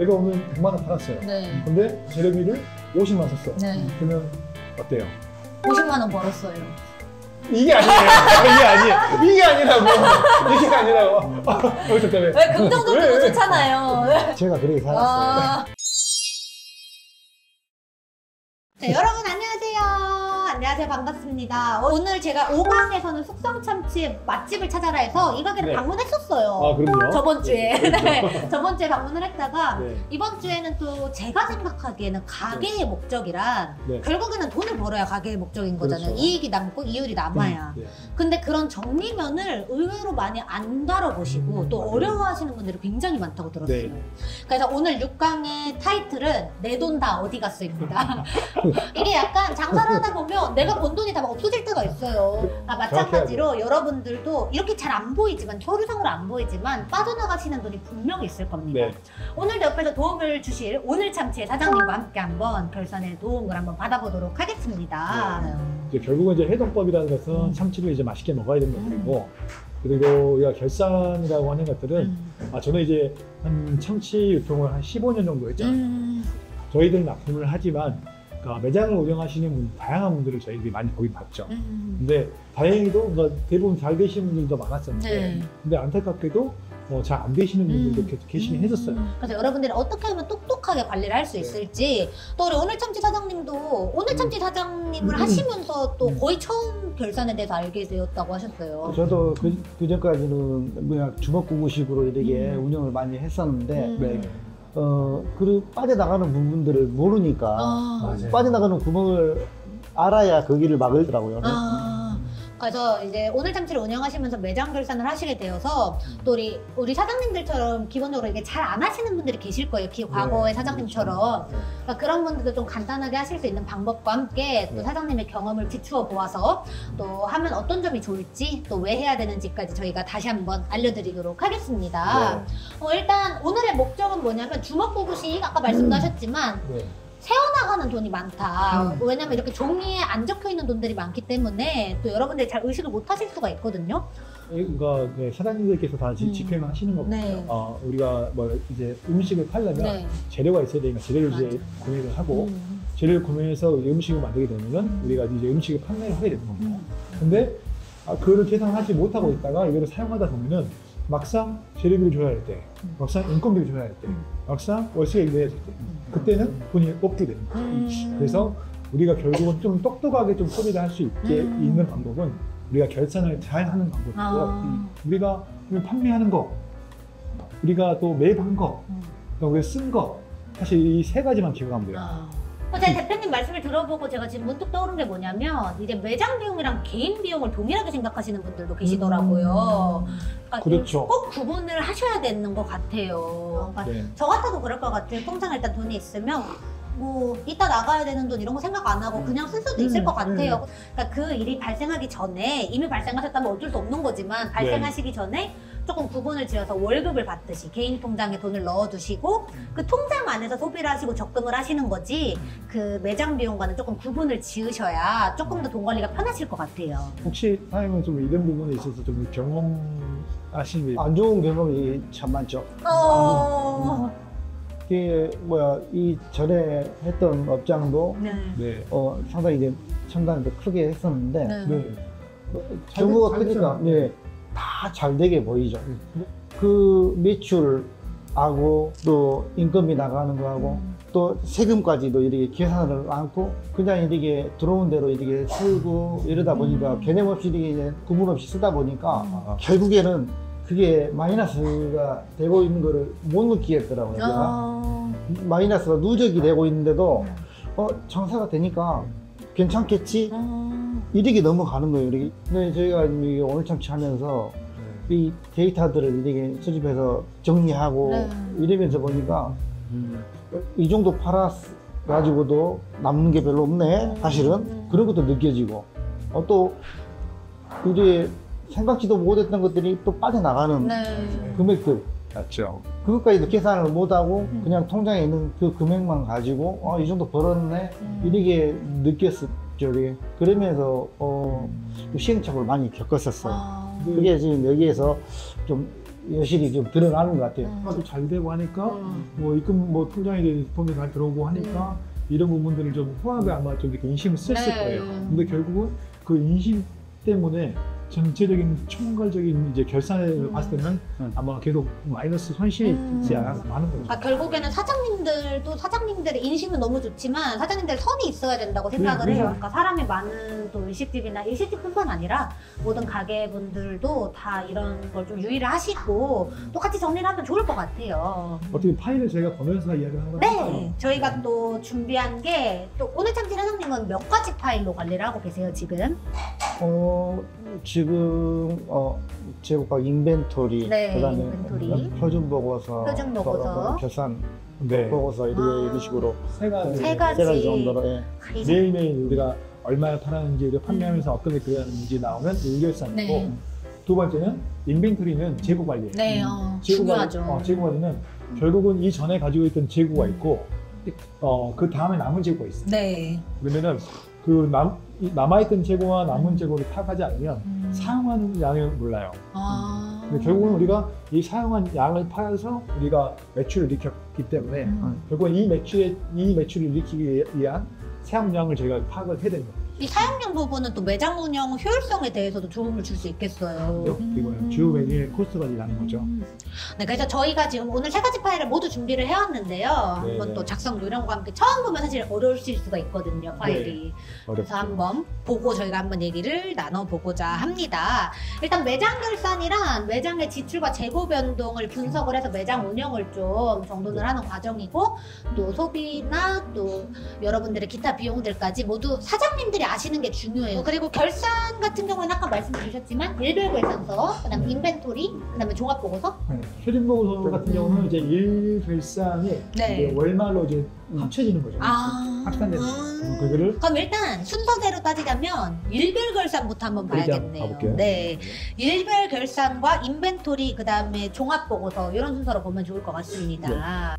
내가 오늘 100만 원 팔았어요. 네. 근데 재료비를 50만 원 썼어. 네. 그러면 어때요? 50만 원 벌었어요. 이게 아니에요. 이게 아니라고. 이게 아니라고. 잠깐만. 왜 긍정적이고 좋잖아요. 제가 그렇게 살았어요. 네, 여러분 안녕하세요. 안녕하세요. 반갑습니다. 오늘 제가 5강에서는 숙성참치 맛집을 찾아라 해서 이 가게를 네. 방문했었어요. 아, 그럼요? 저번 주에. 그렇죠. 네, 저번 주에 방문을 했다가 네. 이번 주에는 또 제가 생각하기에는 가게의 목적이란 네. 결국에는 돈을 벌어야 가게의 목적인 거잖아요. 그렇죠. 이익이 남고 이율이 남아야. 네. 근데 그런 정리면을 의외로 많이 안 다뤄보시고 또 맞아요. 어려워하시는 분들이 굉장히 많다고 들었어요. 네. 그래서 오늘 6강의 타이틀은 내 돈 다 어디 갔어입니다. 이게 약간 장사를 하다 보면 내가 번 돈이 다 막 없어질 때가 있어요. 마찬가지로 여러분들도 이렇게 잘 안 보이지만 서류상으로 안 보이지만 빠져나가시는 돈이 분명히 있을 겁니다. 네. 오늘도 옆에서 도움을 주실 오늘 참치의 사장님과 함께 한번 결산의 도움을 한번 받아보도록 하겠습니다. 네. 이제 결국은 이제 해동법이라는 것은 참치를 이제 맛있게 먹어야 되는 것들이고 그리고 우리가 결산이라고 하는 것들은 저는 이제 한 참치 유통을 한 15년 정도 했잖아요. 저희들은 납품을 하지만 그러니까 매장을 운영하시는 분, 다양한 분들을 저희들이 많이 보긴 봤죠. 근데 다행히도 그러니까 대부분 잘 되시는 분들도 많았었는데 네. 근데 안타깝게도 잘 안 되시는 분들도 계시긴 했었어요. 그래서 여러분들이 어떻게 하면 똑똑하게 관리를 할 수 있을지 또 우리 오늘 참치 사장님도 오늘 참치 사장님을 하시면서 또 거의 처음 결산에 대해서 알게 되었다고 하셨어요. 저도 그 전까지는 뭐야 주먹구구식으로 이렇게 운영을 많이 했었는데 네. 그리고 빠져나가는 부분들을 모르니까 맞아요. 빠져나가는 구멍을 알아야 거기를 막으더라고요. 그래서 이제 오늘 참치를 운영하시면서 매장 결산을 하시게 되어서 또 우리 사장님들처럼 기본적으로 이게 잘 안 하시는 분들이 계실 거예요. 과거의 사장님처럼. 그러니까 그런 분들도 좀 간단하게 하실 수 있는 방법과 함께 또 사장님의 경험을 비추어 보아서 또 하면 어떤 점이 좋을지 또 왜 해야 되는지까지 저희가 다시 한번 알려드리도록 하겠습니다. 일단 오늘의 목적은 뭐냐면 주먹구구식 아까 말씀도 하셨지만 네. 새어나가는 돈이 많다. 왜냐면 이렇게 종이에 안 적혀있는 돈들이 많기 때문에 또 여러분들이 잘 의식을 못 하실 수가 있거든요. 그러니까 사장님들께서 다 집행하시는 거거든요. 네. 우리가 뭐 이제 음식을 팔려면 네. 재료가 있어야 되니까 재료를 이제 구매를 하고 재료를 구매해서 음식을 만들게 되면 우리가 이제 음식을 판매를 하게 되는 겁니다. 근데 그거를 계산하지 못하고 있다가 이거를 사용하다 보면은 막상 재료비를 줘야 할 때, 막상 인건비를 줘야 할 때, 막상 월세를 내야 될 때, 그때는 돈이 없게 되는 거예요. 그래서 우리가 결국은 좀 똑똑하게 좀 소비를 할 수 있게 있는 방법은 우리가 결산을 잘 하는 방법이고 우리가 판매하는 거, 우리가 또 매입한 거, 우리가 쓴 거, 사실 이 세 가지만 기억하면 돼요. 제가 대표님 말씀을 들어보고 제가 지금 문득 떠오른 게 뭐냐면 이제 매장 비용이랑 개인 비용을 동일하게 생각하시는 분들도 계시더라고요. 그러니까 그렇죠. 꼭 구분을 하셔야 되는 것 같아요. 그러니까 네. 저 같아도 그럴 것 같아요. 통장에 일단 돈이 있으면 뭐 이따 나가야 되는 돈 이런 거 생각 안 하고 그냥 쓸 수도 있을 것 같아요. 그러니까 그 일이 발생하기 전에 이미 발생하셨다면 어쩔 수 없는 거지만 발생하시기 전에 조금 구분을 지어서 월급을 받듯이 개인 통장에 돈을 넣어두시고 그 통장 안에서 소비를 하시고 적금을 하시는 거지 그 매장 비용과는 조금 구분을 지으셔야 조금 더 돈 관리가 편하실 것 같아요. 혹시 사장님은 좀 이런 부분에 있어서 좀 경험하신 게 안 좋은 경험이 참 많죠. 이게 이 전에 했던 업장도 네. 상당히 이제 첨단도 크게 했었는데 네. 규모가 잘 크니까 됐잖아요. 다 잘 되게 보이죠. 그 매출하고 또 인건비 나가는 거하고 또 세금까지도 이렇게 계산을 않고 그냥 이렇게 들어온 대로 이렇게 쓰고 이러다 보니까 개념 없이 이렇게 이제 구분 없이 쓰다 보니까 결국에는 그게 마이너스가 되고 있는 거를 못 느끼겠더라고요. 제가. 마이너스가 누적이 되고 있는데도 장사가 되니까 괜찮겠지? 이렇게 넘어가는 거예요. 이렇게. 근데 저희가 오늘 참치 하면서 이 데이터들을 이렇게 수집해서 정리하고 이러면서 보니까 이 정도 팔아가지고도 남는 게 별로 없네, 사실은. 그런 것도 느껴지고. 또 우리 생각지도 못했던 것들이 또 빠져나가는 금액들. 맞죠. 그것까지도 계산을 못하고 그냥 통장에 있는 그 금액만 가지고 이 정도 벌었네 이렇게 느꼈었죠. 그러면서 시행착오를 많이 겪었었어요. 그게 지금 여기에서 좀 여실히 좀 드러나는 것 같아요. 또 잘 되고 하니까 뭐 입금 뭐 통장에 돈이 잘 들어오고 하니까 이런 부분들을 좀 후하게 아마 좀 이렇게 인식을 썼을 네. 거예요. 근데 결국은 그 인식 때문에 전체적인 총괄적인 이제 결산을 봤을 때는 아마 계속 마이너스 손실이 있지 않은 거죠. 그러니까 결국에는 사장님들의 인식은 너무 좋지만 사장님들 선이 있어야 된다고 생각을 네, 해요. 네. 그러니까 사람이 많은 또 일식집뿐만 아니라 모든 가게분들도 다 이런 걸 좀 유의를 하시고 똑같이 정리를 하면 좋을 것 같아요. 어떻게 파일을 저희가 보면서 이야기를 한 거예요? 네, 저희가 또 준비한 게 또 오늘 참치 사장님은 몇 가지 파일로 관리를 하고 계세요 지금? 지금 재고가 인벤토리, 네, 그다음에 인벤토리. 표준 보고서, 표준 보고서. 결산 네. 보고서 이런 식으로 세 가지. 세 가지. 세 가지 정도로. 예. 매일매일 우리가 얼마나 팔았는지, 우리가 판매하면서 어떤 게 들어갔는지 나오면 일결산이고, 네. 두 번째는 인벤토리는 재고 관리예요. 네, 재고 중요하죠. 재고 관리는 결국은 이 전에 가지고 있던 재고가 있고, 그 다음에 남은 재고가 있어요. 네. 그러면은 그 남아있던 재고와 남은 재고를 파악하지 않으면 사용하는 양을 몰라요. 근데 결국은 우리가 이 사용한 양을 파서 우리가 매출을 일으켰기 때문에 결국은 이 매출을 일으키기 위한 사용량을 저희가 파악을 해야 됩니다. 이 사용량 부분은 또 매장 운영 효율성에 대해서도 도움을 줄 수 있겠어요. 그리고 주요 메뉴의 코스트 관리라는 거죠. 네, 그래서 저희가 지금 오늘 세 가지 파일을 모두 준비를 해왔는데요. 네, 한번 네. 또 작성 요령과 함께 처음 보면 사실 어려우실 수가 있거든요, 파일이. 그래서 한번 보고 저희가 한번 얘기를 나눠보고자 합니다. 일단 매장 결산이란 매장의 지출과 재고 변동을 분석을 해서 매장 운영을 좀 정돈을 하는 과정이고, 또 소비나 또 여러분들의 기타 비용들까지 모두 사장님들이 아시는 게 중요해요. 그리고 결산 같은 경우는 아까 말씀드렸지만 일별 결산서, 그다음에 인벤토리, 그다음에 종합 보고서. 표준 보고서 같은 경우는 이제 일결산이 네. 이제 월말로 이제 합쳐지는 거죠. 합산돼서 그거를 그럼 일단 순서대로 따지자면 일별 결산부터 한번 그렇게 봐야겠네요. 가볼게요. 네, 일별 결산과 인벤토리, 그다음에 종합 보고서 이런 순서로 보면 좋을 것 같습니다.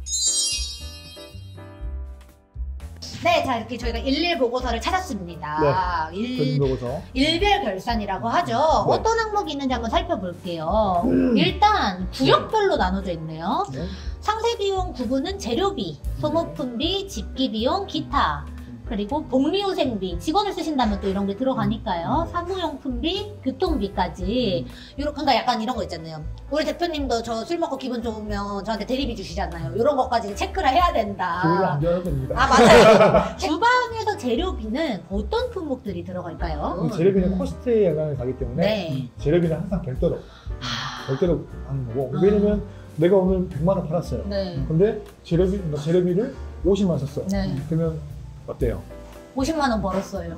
네, 자 이렇게 저희가 일일 보고서를 찾았습니다. 표준 보고서. 일별 결산이라고 하죠. 네. 어떤 항목이 있는지 한번 살펴볼게요. 일단 구역별로 나눠져 있네요. 네. 상세 비용 구분은 재료비, 소모품비, 집기 비용, 기타, 그리고 복리후생비, 직원을 쓰신다면 또 이런 게 들어가니까요. 사무용품비, 교통비까지. 그러니까 약간 이런 거 있잖아요. 우리 대표님도 저 술 먹고 기분 좋으면 저한테 대리비 주시잖아요. 이런 것까지 체크를 해야 그거를 된다. 안 줘야 됩니다. 아, 맞아요. 주방에서 재료비는 어떤 품목들이 들어갈까요? 재료비는 코스트에 영향을 가기 때문에 네. 재료비는 항상 별도로 하는 거고, 왜냐면 내가 오늘 100만 원 팔았어요. 네. 근데 재료비를 50만 원 썼어. 네. 그러면 어때요? 50만 원 벌었어요.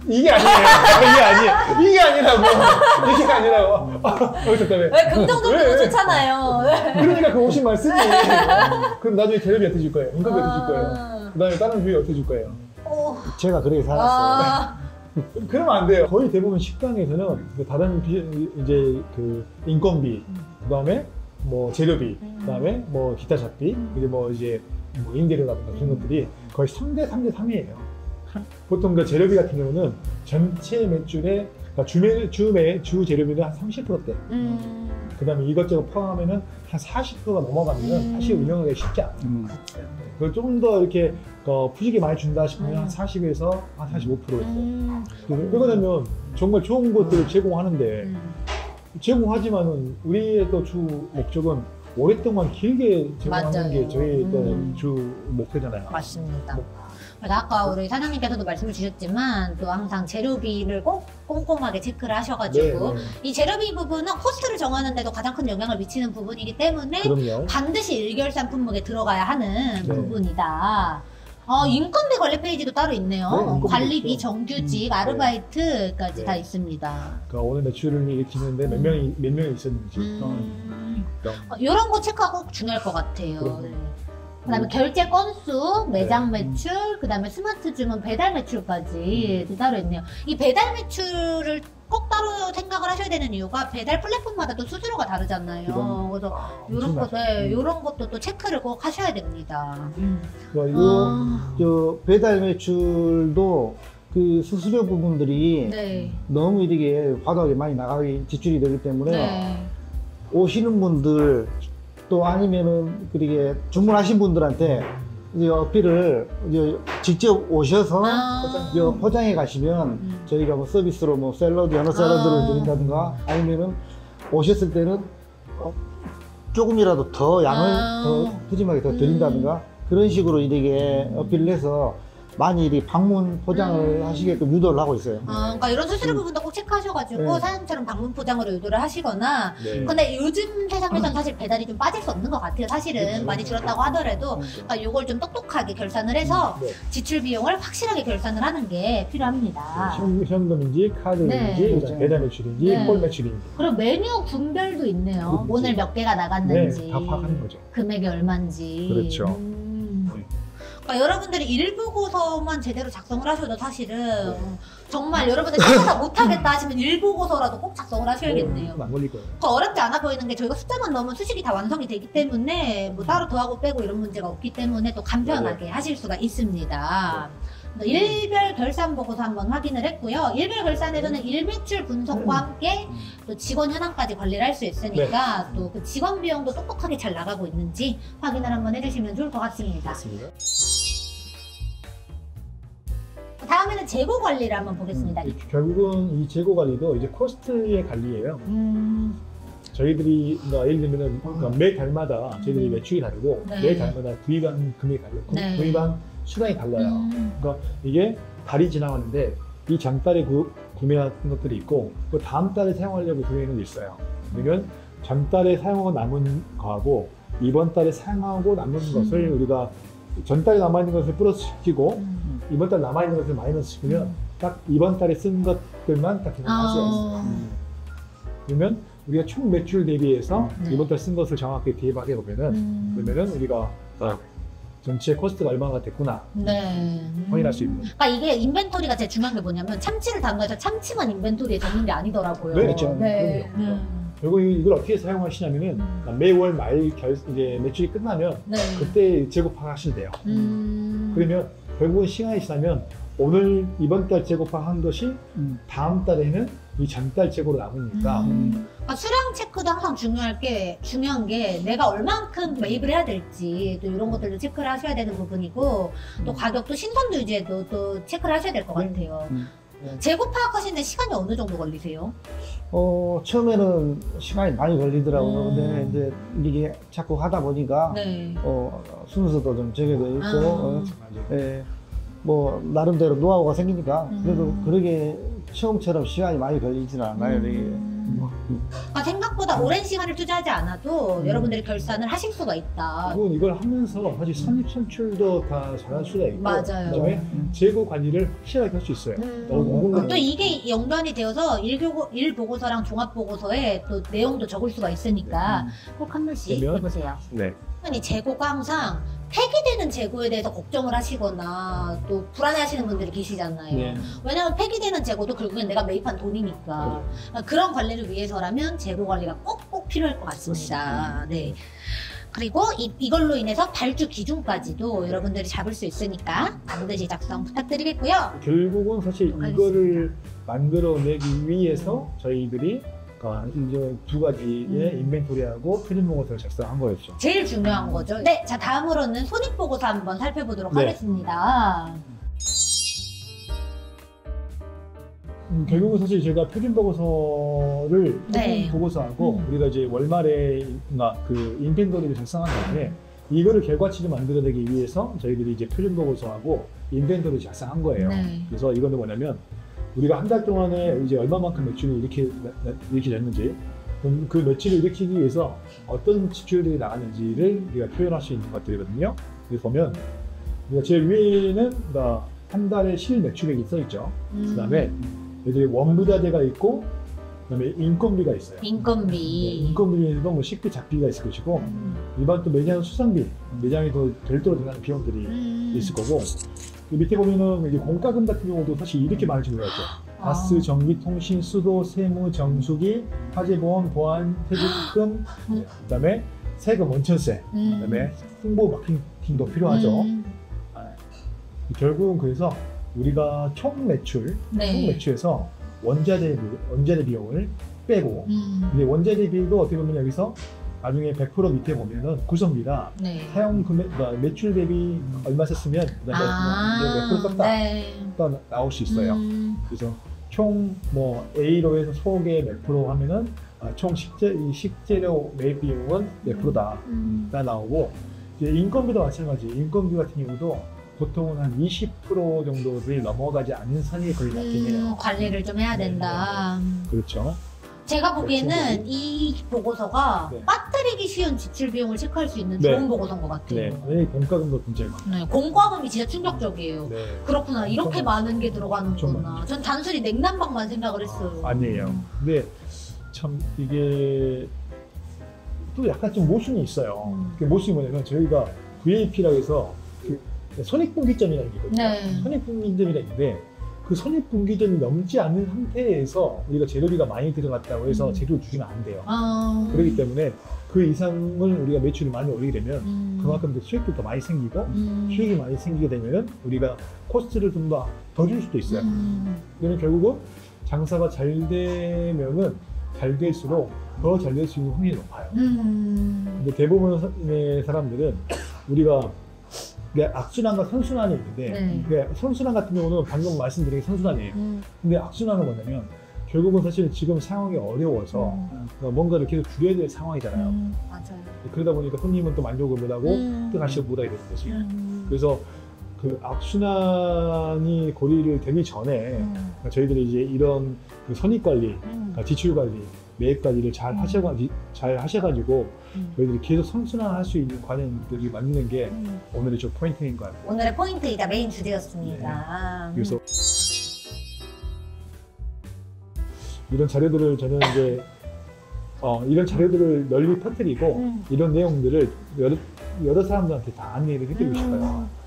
이게 아니에요. 이게 아니라고. 이게 아니라고. 때문에. 왜 긍정적으로 왜? 좋잖아요. 그러니까 그 50만 원 쓰지. 그럼 나중에 재료비 어떻게 줄 거예요? 임금비 어떻게 줄 거예요? 그 다음에 다른 비용이 어떻게 줄 거예요? 제가 그렇게 살았어요. 그러면 안 돼요. 거의 대부분 식당에서는 그 다른 이제 그 인건비, 그 다음에 뭐 재료비, 그 다음에 뭐 기타 잡비, 그리고 뭐 이제 뭐 임대료라든가 그런 것들이 거의 3대 3이에요. 보통 그 재료비 같은 경우는 전체 매출의 그러니까 주 재료비는 한 30%대. 그 다음에 이것저것 포함하면은 한 40%가 넘어가면 사실 운영하기 쉽지 않아요. 그걸 조금 더 이렇게 푸시게 많이 준다 싶으면 한 40에서 한 45%예요. 그러고 나면 정말 좋은 것들을 제공하는데 제공하지만은 우리의 또 주 목적은 오랫동안 길게 제공하는 맞아요. 게 저희 또 주 목표잖아요. 맞습니다. 그래서 아까 우리 사장님께서도 말씀을 주셨지만 또 항상 재료비를 꼭 꼼꼼하게 체크를 하셔가지고 네. 이 재료비 부분은 코스트를 정하는 데도 가장 큰 영향을 미치는 부분이기 때문에 그럼요. 반드시 일결산 품목에 들어가야 하는 네. 부분이다. 인건비 관리 페이지도 따로 있네요. 네, 인건비 관리비, 있죠. 정규직, 아르바이트까지 네. 다 있습니다. 그러니까 오늘 매출을 일으키는데 몇 명이 있었는지 이런 거 체크하고 꼭 중요할 것 같아요. 그럼요. 네. 그다음에 결제 건수, 매장 네. 매출, 그다음에 스마트 주문 배달 매출까지 따로 있네요. 이 배달 매출을 꼭 따로 생각을 하셔야 되는 이유가 배달 플랫폼마다 또 수수료가 다르잖아요. 기본. 그래서 이런 거, 이런 것도 또 체크를 꼭 하셔야 됩니다. 저 배달 매출도 그 수수료 부분들이 네. 너무 이렇게 과도하게 많이 나가기 지출이 되기 때문에 네. 오시는 분들 또 아니면은 그렇게 주문하신 분들한테 이제 어필을 이제 직접 오셔서 이제 포장해 가시면 저희가 뭐 서비스로 뭐 샐러드, 연어 샐러드를 드린다든가 아니면은 오셨을 때는 조금이라도 더 양을 더 푸짐하게 더 드린다든가 그런 식으로 이렇게 어필을 해서 많이 방문 포장을 하시게끔 유도를 하고 있어요. 그러니까 이런 수수료 부분도 꼭 체크하셔가지고 네. 사장님처럼 방문 포장으로 유도를 하시거나 네. 근데 요즘 세상에서는 사실 배달이 좀 빠질 수 없는 것 같아요. 사실은 많이 줄었다고 하더라도 그러니까 이걸 좀 똑똑하게 결산을 해서 네. 지출 비용을 확실하게 결산을 하는 게 필요합니다. 현금인지 카드인지 네. 그다음에 배달 매출인지 네. 홀 매출인지 그리고 메뉴 분별도 있네요. 그렇죠. 오늘 몇 개가 나갔는지, 네, 다 파악하는 거죠. 금액이 얼마인지. 그렇죠. 네. 그러니까 여러분들이 일보고서만 제대로 작성을 하셔도 사실은 정말 여러분들 생각 못하겠다 하시면 일보고서라도 꼭 작성을 하셔야겠네요. 안 걸릴 거예요. 더 어렵지 않아 보이는 게 저희가 숫자만 넣으면 수식이 다 완성이 되기 때문에 뭐 따로 더하고 빼고 이런 문제가 없기 때문에 또 간편하게 하실 수가 있습니다. 일별 결산 보고서 한번 확인을 했고요. 일별 결산에서는 일매출 분석과 함께 또 직원 현황까지 관리를 할 수 있으니까 또 그 직원 비용도 똑똑하게 잘 나가고 있는지 확인을 한번 해주시면 좋을 것 같습니다. 맞습니다. 다음에는 재고 관리를 한번 보겠습니다. 결국은 이 재고 관리도 이제 코스트의 관리예요. 저희들이 그러니까 예를 들면은 그러니까 매 달마다 저희들이 매출이 다르고 네. 매 달마다 구입한 금액이 달라요. 네. 구입한 수량이 달라요. 그러니까 이게 달이 지나가는데 이 전달에 구매한 것들이 있고 그 다음 달에 사용하려고 구매하는 게 있어요. 그러면 전달에 사용하고 남은 거하고 이번 달에 사용하고 남은 것을 우리가 전달에 남아있는 것을 플러스 시키고 이번 달 남아있는 것을 마이너스 시키면 딱 이번 달에 쓴 것들만 딱 계산할 수가 있어요. 그러면 우리가 총 매출 대비해서 네. 이번 달 쓴 것을 정확하게 대입하게 보면은 그러면은 우리가 전체 코스트가 얼마가 됐구나 네. 확인할 수 있는. 그러니까 이게 인벤토리가 제일 중요한 게 뭐냐면 참치를 담가서 참치만 인벤토리에 적는 게 아니더라고요. 네, 그렇죠. 네. 그럼요. 그리고 이걸 어떻게 사용하시냐면은 그러니까 매월 말 이제 매출이 끝나면 네. 그때 재고 파악하시면 돼요. 그러면 결국은 시간이 지나면 오늘 이번 달 재고 파악한 것이 다음 달에는 이 전달 재고로 남으니까 그러니까 수량 체크도 항상 중요한 게 내가 얼만큼 매입을 해야 될지 또 이런 것들도 체크를 하셔야 되는 부분이고 또 가격도 신선도 유지에도 또 체크를 하셔야 될 것 같아요. 재고 파악하시는데 시간이 어느 정도 걸리세요? 처음에는 시간이 많이 걸리더라고요. 근데 이제 이게 자꾸 하다 보니까 네. 순서도 좀 정해져 있고 아. 예, 뭐 나름대로 노하우가 생기니까 그래도 그러게 처음처럼 시간이 많이 걸리지는 않아요. 이게. 그러니까 생각보다 오랜 시간을 투자하지 않아도 여러분들이 결산을 하실 수가 있다. 그리고 이걸 하면서 사실 선입 선출도 다 잘할 수가 있고 맞아요. 그다음에 재고 관리를 확실하게 할 수 있어요. 또 이게 연관이 되어서 일보고서랑 종합보고서에 또 내용도 적을 수가 있으니까 꼭 한 번씩 그러면- 해보세요. 네. 이 재고가 항상 폐기되는 재고에 대해서 걱정을 하시거나 또 불안해하시는 분들이 계시잖아요. 네. 왜냐하면 폐기되는 재고도 결국엔 내가 매입한 돈이니까 그런 관리를 위해서라면 재고 관리가 꼭꼭 필요할 것 같습니다. 네. 그리고 이걸로 인해서 발주 기준까지도 여러분들이 잡을 수 있으니까 반드시 작성 부탁드리겠고요. 결국은 사실 이거를 만들어내기 위해서 저희들이 이제 두 가지의 인벤토리하고 표준보고서를 작성한 거였죠. 제일 중요한 거죠. 네, 자 다음으로는 손익보고서 한번 살펴보도록 네. 하겠습니다. 결국은 사실 제가 표준보고서를 네. 보고서하고 우리가 이제 월말에 그 인벤토리를 작성한 다음에 이거를 결과치를 만들어내기 위해서 저희들이 이제 표준보고서하고 인벤토리를 작성한 거예요. 네. 그래서 이거는 뭐냐면 우리가 한 달 동안에 이제 얼마만큼 매출이 이렇게 됐는지 그럼 그 매출을 일으키기 위해서 어떤 지출들이 나갔는지를 우리가 표현할 수 있는 것들이거든요. 그래서 보면 우리가 제일 위에는 한 달에 실 매출액이 써 있죠. 그다음에 여기 원부자재가 있고 그다음에 인건비가 있어요. 인건비. 인건비에도 뭐 식비, 잡비가 있을 것이고 일반 또 매장 수상비, 매장에 더 별도로 들어가는 비용들이 있을 거고 그 밑에 보면은 이제 공과금 같은 경우도 사실 이렇게 많을지 몰랐죠. 가스, 전기, 통신, 수도, 세무, 정수기, 화재보험, 보안, 퇴직금, 그다음에 세금, 원천세, 그다음에 홍보 마케팅도 필요하죠. 결국은 그래서 우리가 총 매출, 네. 총 매출에서 원자재 비용을 빼고 근데 원재 대비도 어떻게 보면 여기서 나중에 100% 밑에 보면은 구성비가 네. 사용 금액, 그러니까 매출 대비 얼마 썼으면 그다음에 몇 프로 썼다 네. 또 나올 수 있어요. 그래서 총 뭐 A로 해서 소개 몇 프로 하면은 총 이 식재료 매입 비용은 몇 프로다 다 나오고 이제 인건비도 마찬가지. 인건비 같은 경우도 보통은 한 20% 정도를 넘어가지 않는 선이 거의 낮긴 해요. 관리를 좀 해야 된다. 그렇죠. 제가 보기에는 그렇죠. 이 보고서가 네. 빠뜨리기 쉬운 지출 비용을 체크할 수 있는 네. 좋은 보고서인 것 같아요. 네. 이 공과금도 굉장히 많아요. 네, 공과금이 진짜 충격적이에요. 네. 그렇구나. 이렇게 엄청 많은 게 엄청 들어가는구나. 많죠. 전 단순히 냉난방만 생각을 했어요. 아니에요. 근데 참 이게 또 약간 좀 모순이 있어요. 그 모순이 뭐냐면 저희가 VAP라고 해서 그 손익분기점이라는 게 있거든요. 네. 손익분기점이라는 게 있는데 그 손익분기점이 넘지 않는 상태에서 우리가 재료비가 많이 들어갔다고 해서 재료를 주시면 안 돼요. 그렇기 때문에 그 이상을 우리가 매출이 많이 올리게 되면 그만큼 이제 수익도 더 많이 생기고 수익이 많이 생기게 되면 우리가 코스트를 좀 더 줄 수도 있어요. 그러면 결국은 장사가 잘 되면은 잘 될수록 더 잘 될 수 있는 확률이 높아요. 근데 대부분의 사람들은 우리가 악순환과 선순환이 있는데 네. 선순환 같은 경우는 방금 말씀드린 게 선순환이에요. 근데 악순환은 뭐냐면 결국은 사실 지금 상황이 어려워서 뭔가를 계속 줄여야 될 상황이잖아요. 맞아요. 그러다 보니까 손님은 또 만족을 못하고 또 다시 못하게 되는 거지. 그래서 그 악순환이 고리를 되기 전에 저희들이 이제 이런 그 선익관리, 지출 관리, 매입 관리를 잘 하셔가지고 저희들이 계속 선순환할 수 있는 관행들이 만드는 게 오늘의 좀 포인트인 것 같아요. 오늘의 포인트이자 메인 주제였습니다. 그래서 이런 자료들을 저는 이제 이런 자료들을 널리 퍼뜨리고 이런 내용들을 여러 사람들한테 다 안내를 해드리고 싶어요.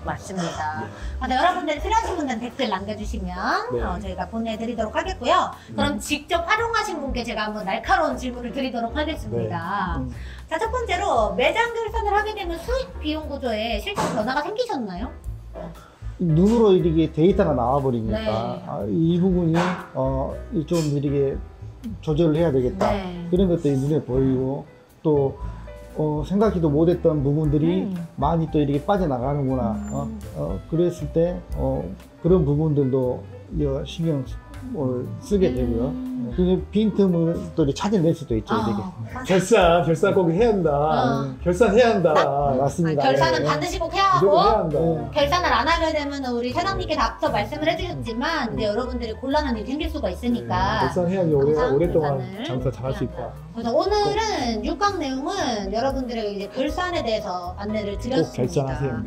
맞습니다. 근데 여러분들 필요하신 분들은 댓글 남겨주시면 네. 저희가 보내드리도록 하겠고요. 그럼 직접 활용하신 분께 제가 한번 날카로운 질문을 드리도록 하겠습니다. 자, 첫 번째로 매장 결산을 하게 되면 수익 비용 구조에 실제 변화가 생기셨나요? 눈으로 이렇게 데이터가 나와버리니까 네. 이 부분이 좀 이렇게 조절을 해야 되겠다. 네. 그런 것들이 눈에 보이고 또 생각지도 못했던 부분들이 많이 또 이렇게 빠져나가는구나. 그랬을 때 그런 부분들도 신경을 쓰게 되고요. 그 빈틈을 또 이렇게 찾아낼 수도 있죠. 이렇게. 결산 꼭 해야 한다. 결산해야 한다. 맞습니다. 결산은 네. 반드시 꼭 해야 무조건 해야 하고 한다. 결산을 안 하게 되면 우리 사장님께서 앞서 말씀을 해주셨지만 이제 여러분들이 곤란한 일이 생길 수가 있으니까 결산해야지 항상 오랫동안 결산을 장사 잘할 수 해야 있다. 한다. 그래서 오늘은 6강 내용은 여러분들에게 이제 결산에 대해서 안내를 꼭 드렸습니다. 결산하세요.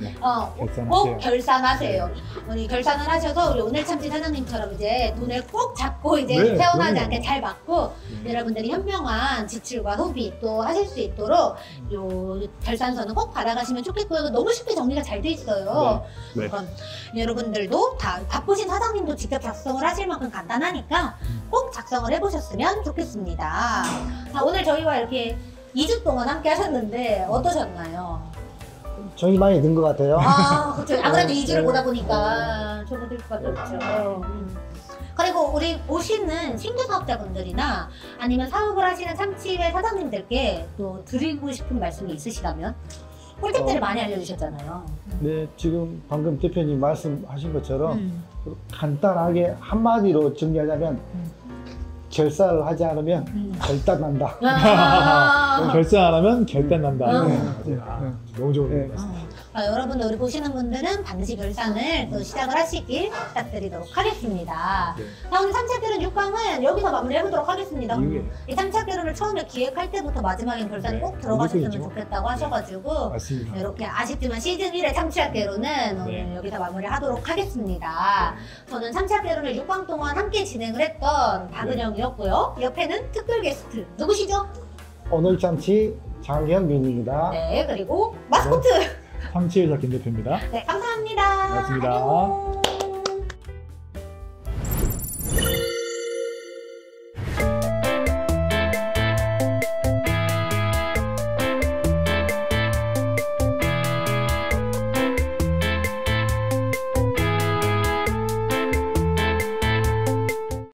꼭 결산하세요. 결산하세요. 우리 결산을 하셔서 우리 오늘 참치 사장님처럼 이제 돈을 꼭 잡고 이제 네, 태어나지 그럼요. 않게 잘 받고 여러분들이 현명한 지출과 소비 또 하실 수 있도록 요 결산서는 꼭 받아가시면 좋겠고요. 너무 쉽게 정리가 잘 돼 있어요. 네. 그럼 여러분들도 다 바쁘신 사장님도 직접 작성을 하실 만큼 간단하니까 꼭 작성을 해보셨으면 좋겠습니다. 자, 오늘 저희와 이렇게 2주 동안 함께 하셨는데 어떠셨나요? 정이 많이 든 것 같아요. 그렇죠. 아무래도 2주를 보다 보니까 접어들 수밖에 없죠. 그리고 우리 보시는 신규 사업자분들이나 아니면 사업을 하시는 참치회 사장님들께 또 드리고 싶은 말씀이 있으시다면 꿀팁들을 많이 알려주셨잖아요. 네, 지금 방금 대표님 말씀하신 것처럼 간단하게 한마디로 정리하자면 결산을 하지 않으면 결단난다. 결산 안 하면 결단 난다. 음. 네. 너무 좋은 네. 말씀. 여러분들 우리 보시는 분들은 반드시 결산을 또 시작을 하시길 부탁드리도록 하겠습니다. 네. 자, 오늘 참치학교는 6강은 여기서 마무리해보도록 하겠습니다. 이게 이 참치학교를 처음에 기획할 때부터 마지막엔 결산이 네, 꼭 들어가셨으면 무조건이죠. 좋겠다고 하셔가지고 맞습니다. 이렇게 아쉽지만 시즌 1의 참치학개로는 오늘 여기서 마무리하도록 하겠습니다. 저는 참치학개로를 6강 동안 함께 진행을 했던 박은영이었고요. 옆에는 특별 게스트 누구시죠? 오늘 참치 장경민입니다. 네, 그리고 마스코트. 참치회사 김 대표입니다. 네, 감사합니다. 고맙습니다. 안녕.